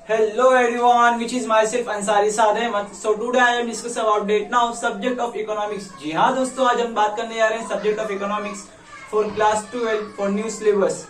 Hello everyone, which is myself Ansari Saad Ahmed. So today I am discuss about date now subject of economics. जी हाँ दोस्तों, आज हम बात करने जा रहे हैं subject of economics for class 12 for new syllabus.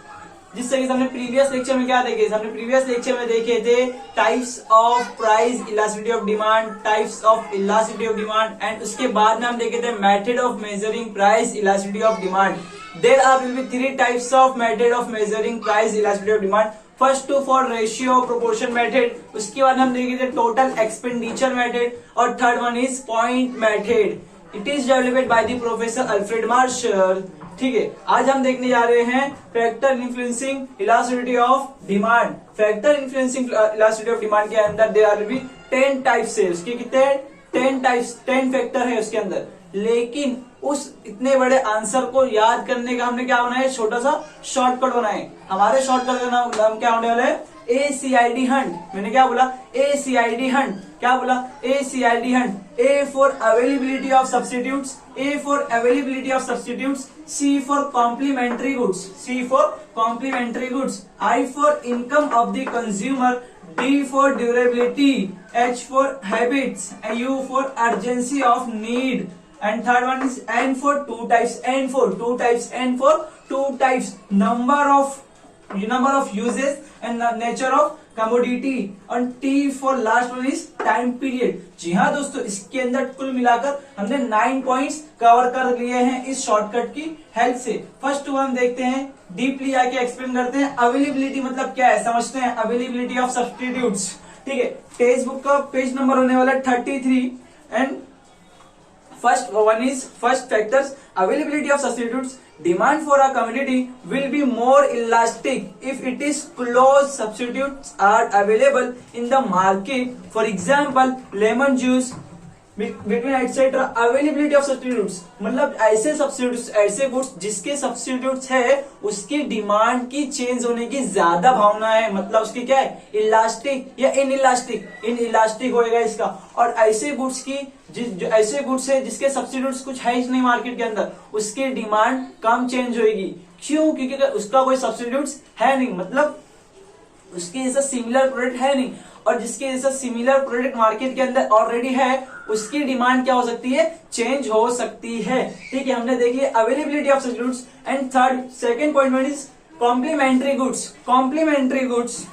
जिस तरीके से हमने प्रीवियस लेक्चर में क्या देखे, हमने प्रीवियस लेक्चर में देखे थे types of price, elasticity of demand, types of elasticity of demand and उसके बाद में हम देखे थे method of measuring price elasticity of demand. There are will be three types of method of measuring price elasticity of demand. First two for ratio proportion method, उसके बाद हम देखेंगे टोटल एक्सपेंडिचर मेथड और third one is point method. It is developed by the professor Alfred martial. ठीक है, आज हम देखने जा रहे हैं factor influencing elasticity of demand. Factor influencing elasticity of demand के अंदर देयर आर बी 10 टाइप्स है। उसके कितने 10 टाइप्स 10 फैक्टर है उसके अंदर। लेकिन उस इतने बड़े आंसर को याद करने का हमने क्या बनाया, छोटा सा शॉर्टकट बनाए। हमारे शॉर्टकट का नाम क्या होने वाला है, ACID हंट। मैंने क्या बोला, ACID हंट। क्या बोला, ACID hunt. A for availability of substitutes, A for availability of substitutes, C for complementary goods, C for complementary goods, I for income of the consumer, D for durability, H for habits, U for urgency of need and third one is N for two types, N for two types, N for two types, number of uses and the nature of commodity and T for last one is time period। जी हाँ दोस्तों, इसके अंदर कुल मिलाकर हमने 9 points cover कर लिए हैं इस शॉर्टकट की हेल्प से। फर्स्ट हम देखते हैं, डीपली आके एक्सप्लेन करते हैं। अवेलेबिलिटी मतलब क्या है समझते हैं, अवेलेबिलिटी ऑफ सब्स्टिट्यूट्स। ठीक है, टेक्स्ट बुक का पेज नंबर होने वाला 33 and first one is first factors availability of substitutes। demand for a commodity will be more elastic if it is close substitutes are available in the market, for example lemon juice between etc। Availability of substitutes मतलब ऐसे substitutes, ऐसे goods जिसके substitutes है उसकी demand की change होने की ज्यादा भावना है। मतलब उसकी क्या है, इलास्टिक या इन इलास्टिक होएगा इसका। और ऐसे गुड्स की जो ऐसे गुड्स है जिसके सब्स्टिट्यूट्स कुछ है ही नहीं मार्केट के अंदर, उसकी डिमांड कम चेंज होगी। क्यों? क्योंकि उसका कोई सब्स्टिट्यूट्स है नहीं, मतलब उसके जैसा सिमिलर प्रोडक्ट है नहीं। और जिसके जैसा सिमिलर प्रोडक्ट मार्केट के अंदर ऑलरेडी है उसकी डिमांड क्या हो सकती है, चेंज हो सकती है। ठीक है, हमने देख लिया availability of substitutes and third second point is complementary goods.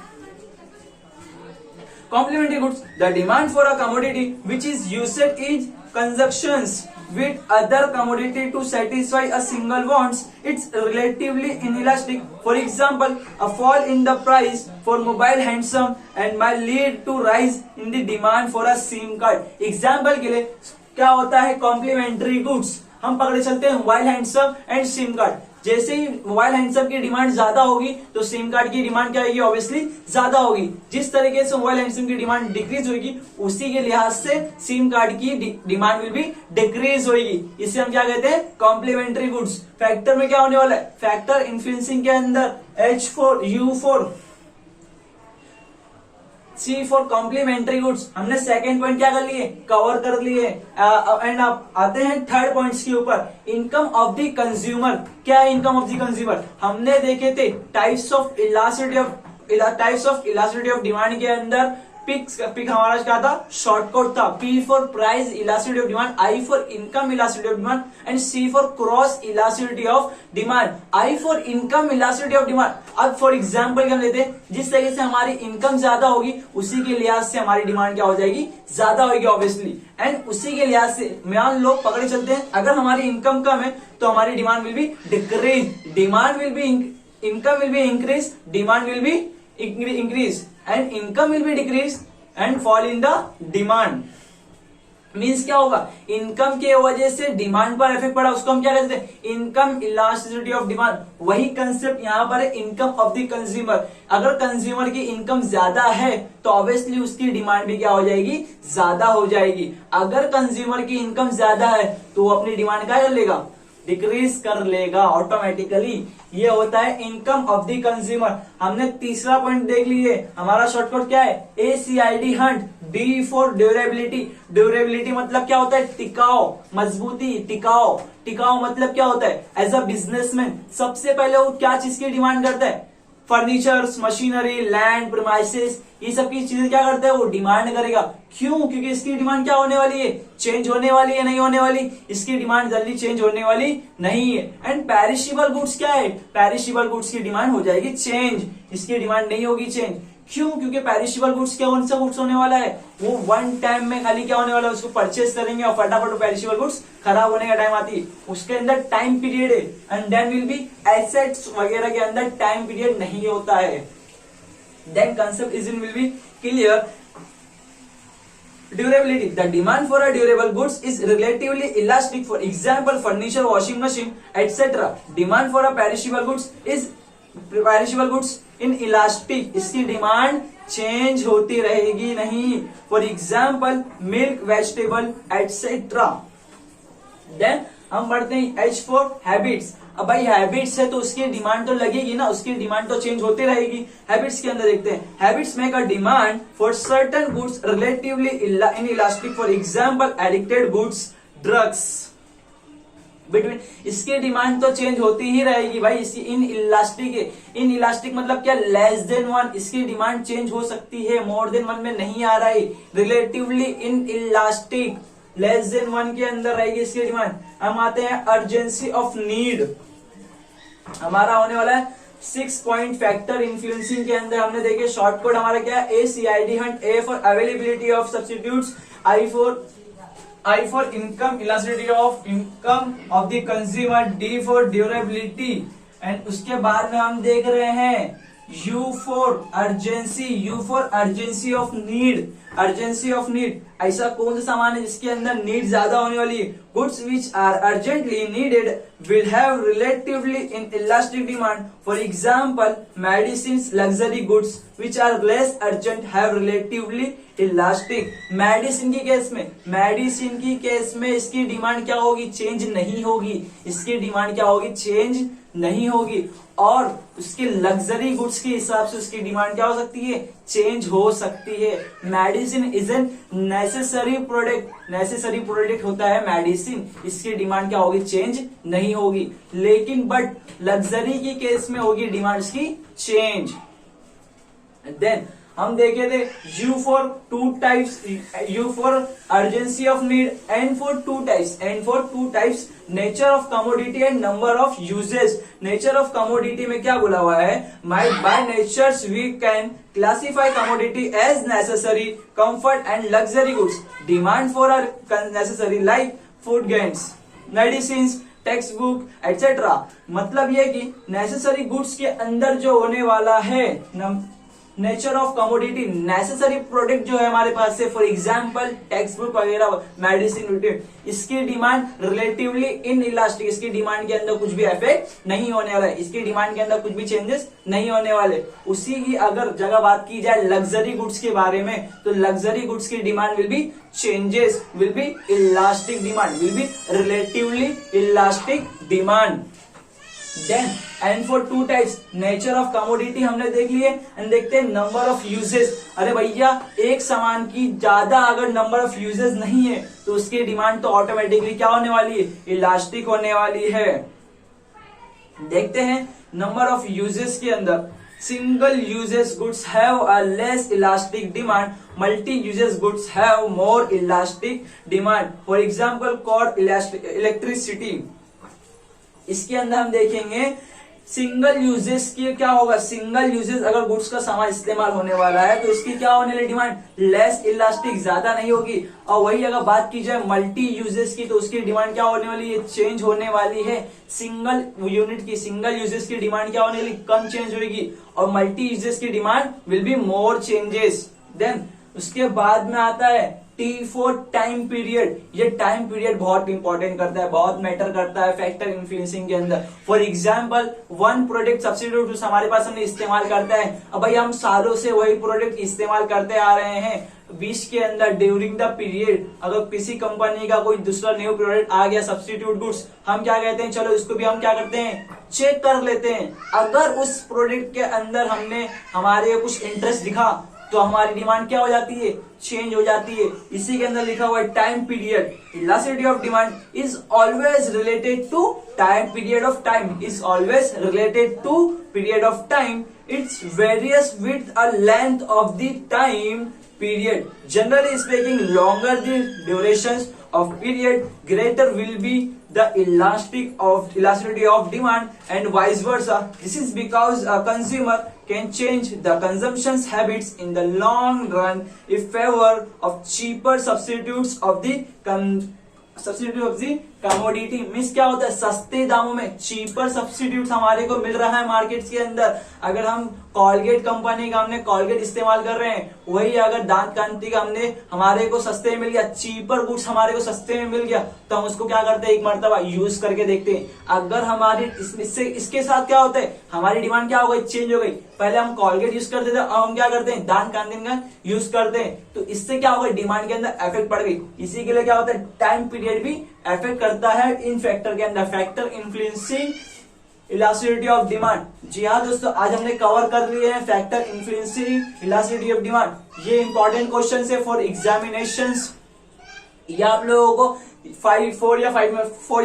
Complementary goods, the demand for a commodity which is used in conjunctions with other commodity to satisfy a single wants, it's relatively inelastic। For example, a fall in the price for mobile handset and might lead to rise in the demand for a SIM card। Example के लिए क्या होता है, complementary goods हम पकड़े चलते हैं mobile handset and SIM card. जैसे ही मोबाइल हैंडसेट की डिमांड ज्यादा होगी तो सिम कार्ड की डिमांड क्या होगी, ऑब्वियसली ज्यादा होगी। जिस तरीके से मोबाइल हैंडसेट की डिमांड डिक्रीज होगी उसी के लिहाज से सिम कार्ड की डिमांड विल बी डिक्रीज होगी। इसे हम क्या कहते हैं, कॉम्प्लीमेंट्री गुड्स। फैक्टर में क्या होने वाला है, फैक्टर इन्फ्लुएंसिंग के अंदर H for, U for, C for complementary goods. हमने सेकेंड पॉइंट क्या कर लिए, कवर कर लिए। एंड आप आते हैं थर्ड पॉइंट्स के ऊपर, इनकम ऑफ द कंज्यूमर। क्या है इनकम ऑफ द कंज्यूमर, हमने देखे थे types of elasticity of demand के अंदर पिक हमारा क्या था, शॉर्टकट था। P for price elasticity of demand, I for income elasticity of demand and C for cross elasticity of demand. I for income elasticity of demand. अब for example हम लेते हैं, जिस तरीके से हमारी इनकम ज्यादा होगी उसी के लिहाज से हमारी डिमांड क्या हो जाएगी, ज्यादा होगी ऑब्वियसली। एंड उसी के लिहाज से मान लो पकड़े चलते हैं, अगर हमारी इनकम कम है तो हमारी demand will be decrease, demand will be income will be increase, demand will B increase and income will be decrease and fall in the demand। Means क्या होगा, इनकम के वजह से डिमांड पर इफेक्ट पड़ा, उसको हम क्या कहते हैं, इनकम इलास्टिसिटी ऑफ डिमांड। वही कंसेप्ट यहाँ पर है इनकम ऑफ द कंज्यूमर। अगर कंज्यूमर की इनकम ज्यादा है तो ऑब्वियसली उसकी डिमांड भी क्या हो जाएगी, ज्यादा हो जाएगी। अगर कंज्यूमर की इनकम ज्यादा है तो वो अपनी डिमांड क्या कर लेगा, डिक्रीज कर लेगा ऑटोमेटिकली। ये होता है इनकम ऑफ द कंज्यूमर। हमने तीसरा पॉइंट देख लिए, हमारा शॉर्टकट क्या है, ACID Hunt. D for durability. Durability मतलब क्या होता है, टिकाऊ, मजबूती, टिकाऊ। टिकाऊ मतलब क्या होता है, एज अ बिजनेसमैन सबसे पहले वो क्या चीज की डिमांड करता है, फर्नीचर्स, मशीनरी, लैंड, प्रीमाइसेस, ये सब की चीजें क्या करता है, वो डिमांड करेगा। क्यों? क्योंकि इसकी डिमांड क्या होने वाली है, चेंज होने वाली है, नहीं होने वाली, इसकी डिमांड जल्दी चेंज होने वाली नहीं है। एंड पेरिशेबल गुड्स क्या है, पेरिशेबल गुड्स की डिमांड हो जाएगी चेंज, इसकी डिमांड नहीं होगी चेंज। क्यों? क्योंकि पेरिशेबल गुड्स क्या, कौन सा गुड्स होने वाला है, वो वन टाइम में खाली क्या होने वाला है, उसको परचेस करेंगे और फटाफट पेरिशेबल गुड्स खराब होने का टाइम आती है, उसके अंदर टाइम पीरियड है। And then will be assets वगैरह के अंदर टाइम पीरियड नहीं होता है। Then concept is in will be clear. Durability. The demand for a durable goods is relatively elastic. For example, furniture, washing machine, etc. Demand for a perishable goods is inelastic. इसकी demand change होती रहेगी नहीं। For example, milk, vegetable, etc. Then हम पढ़ते हैं H for habits। अब भाई habits है तो उसकी डिमांड तो लगेगी ना, उसकी डिमांड तो चेंज होती रहेगी। हैबिट्स के अंदर देखते हैं, habits make a demand for certain goods relatively inelastic. For example, addicted goods, drugs. Between इसकी डिमांड तो चेंज होती ही रहेगी भाई, इसकी इनइलास्टिक है। इनइलास्टिक मतलब क्या, लेस देन वन, इसकी डिमांड चेंज हो सकती है, मोर देन वन में नहीं आ रहा है। Relatively inelastic, less than one के अंदर रहेगी इसकी डिमांड। हम आते हैं अर्जेंसी ऑफ नीड, हमारा होने वाला है 6 पॉइंट फैक्टर इन्फ्लुएंसिंग के अंदर हमने देखे शॉर्ट कोड हमारा क्या है, ACID hunt. A for availability of substitutes, I for income, elasticity of income of the consumer, D for durability। And उसके बाद में हम देख रहे हैं U for urgency, U for urgency of need, urgency of need। ऐसा कौन सा सामान है जिसके अंदर नीड ज्यादा होने वाली है, goods which are urgently needed will have relatively inelastic demand। For example, medicines, luxury goods which are less urgent have relatively elastic. Medicine की केस में इसकी डिमांड क्या होगी, चेंज नहीं होगी, इसकी डिमांड क्या होगी, चेंज नहीं होगी। और उसके लग्जरी गुड्स के हिसाब से उसकी डिमांड क्या हो सकती है, चेंज हो सकती है। Medicine is an necessary product होता है मेडिसिन, इसकी डिमांड क्या होगी, चेंज नहीं होगी। लेकिन बट लग्जरी की केस में होगी डिमांड इसकी चेंज। देन हम देखे थे U for two types, U for urgency of need, N for two types, nature of commodity and number of uses। nature of commodity में क्या बोला हुआ है, by natures we can classify commodity as necessary, comfort and luxury goods। demand for a necessary like food grains, medicines, text book etc। मतलब ये कि necessary goods के अंदर जो होने वाला है nature of commodity, necessary product जो है हमारे पास से, फॉर एग्जांपल टेक्स्ट बुक वगैरह, मेडिसिन, इसकी डिमांड रिलेटिवली इनइलास्टिक, इसकी डिमांड के अंदर कुछ भी इफेक्ट नहीं होने वाला है, इसकी डिमांड के अंदर कुछ भी चेंजेस नहीं होने वाले। उसी की अगर जगह बात की जाए लग्जरी गुड्स के बारे में, तो लग्जरी गुड्स की demand will be changes, will be elastic demand, will be relatively elastic demand. Then and for two types, nature of commodity हमने देख लिए। एंड देखते हैं नंबर ऑफ यूजेस। अरे भैया, एक सामान की ज्यादा अगर नंबर ऑफ यूजेस नहीं है तो उसकी डिमांड तो ऑटोमेटिकली क्या होने वाली है, इलास्टिक होने वाली है। देखते हैं नंबर ऑफ यूजेस के अंदर, single uses goods have a less elastic demand, multi uses goods have more elastic demand. For example, car electricity, इसके अंदर हम देखेंगे सिंगल यूजेस की क्या होगा, सिंगल यूजेस अगर गुड्स का सामान इस्तेमाल होने वाला है तो इसकी क्या होने वाली डिमांड, लेस इलास्टिक, ज्यादा नहीं होगी। और वही अगर बात की जाए मल्टी यूजेस की तो उसकी डिमांड क्या होने वाली है, चेंज होने वाली है। सिंगल यूनिट की, सिंगल यूजेस की डिमांड क्या होने वाली, कम चेंज होगी, और मल्टी यूजेस की demand will be more changes. देन उसके बाद में आता है T फॉर टाइम पीरियड। ये टाइम पीरियड बहुत इंपॉर्टेंट करता है, बहुत मैटर करता है फैक्टर इन्फ्लुएंसिंग के अंदर। For example, one product substitute हमारे पास हमने इस्तेमाल करता है, अब भाई हम सालों से वही प्रोडक्ट इस्तेमाल करते आ रहे हैं, बीच के अंदर ड्यूरिंग द पीरियड अगर किसी कंपनी का कोई दूसरा न्यू प्रोडक्ट आ गया सब्स्टिट्यूट गुड्स, हम क्या कहते हैं, चलो इसको भी हम क्या करते हैं, चेक कर लेते हैं। अगर उस प्रोडक्ट के अंदर हमने हमारे कुछ इंटरेस्ट दिखा तो हमारी डिमांड क्या हो जाती है, चेंज हो जाती है। इसी के अंदर लिखा हुआ है time period, elasticity of demand is always related to time period of time, is always related to period of time It's varies with a length of the time period. Generally speaking, longer the durations of period, greater will be the elasticity of demand, and vice versa. This is because a consumer can change the consumption habits in the long run in favor of cheaper substitutes of the commodity. Means क्या होता है, सस्ते दामों में cheaper substitute हमारे को मिल रहा है मार्केट के अंदर। अगर हम कॉलगेट कंपनी का हमने कॉलगेट इस्तेमाल कर रहे हैं, वही अगर दांत कांति का हमने हमारे को सस्ते में मिल गया, चीपर गुड्स हमारे को सस्ते में मिल गया, तो हम उसको क्या करते हैं, एक मर्तबा यूज करके देखते हैं। अगर हमारी इसके साथ क्या होता है, हमारी डिमांड क्या हो गई, चेंज हो गई। पहले हम कॉलगेट यूज करते थे, अब हम क्या करते हैं, दांत कांति का यूज करते हैं, तो इससे क्या होगा, डिमांड के अंदर इफेक्ट पड़ गई। इसी के लिए क्या होता है, टाइम पीरियड भी इफेक्ट करता है इन फैक्टर के अंदर, factor influencing elasticity of demand. जी हाँ दोस्तों, आज हमने कवर कर लिए हैं factor influencing elasticity of demand. ये इंपॉर्टेंट क्वेश्चन है फॉर एग्जामिनेशंस। ये आप लोगों को 4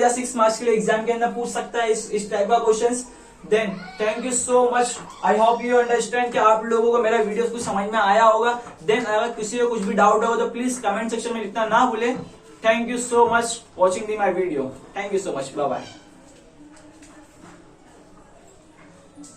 या 6 मार्क्स के लिए एग्जाम के अंदर पूछ सकता है इस टाइप का questions. Then thank you so much, I hope you understand कि आप लोगों को मेरा वीडियो कुछ समझ में आया होगा। देन अगर किसी को कुछ भी डाउट हो तो प्लीज कमेंट सेक्शन में लिखना ना भूले। Thank you so much watching my video. Thank you so much. Bye bye.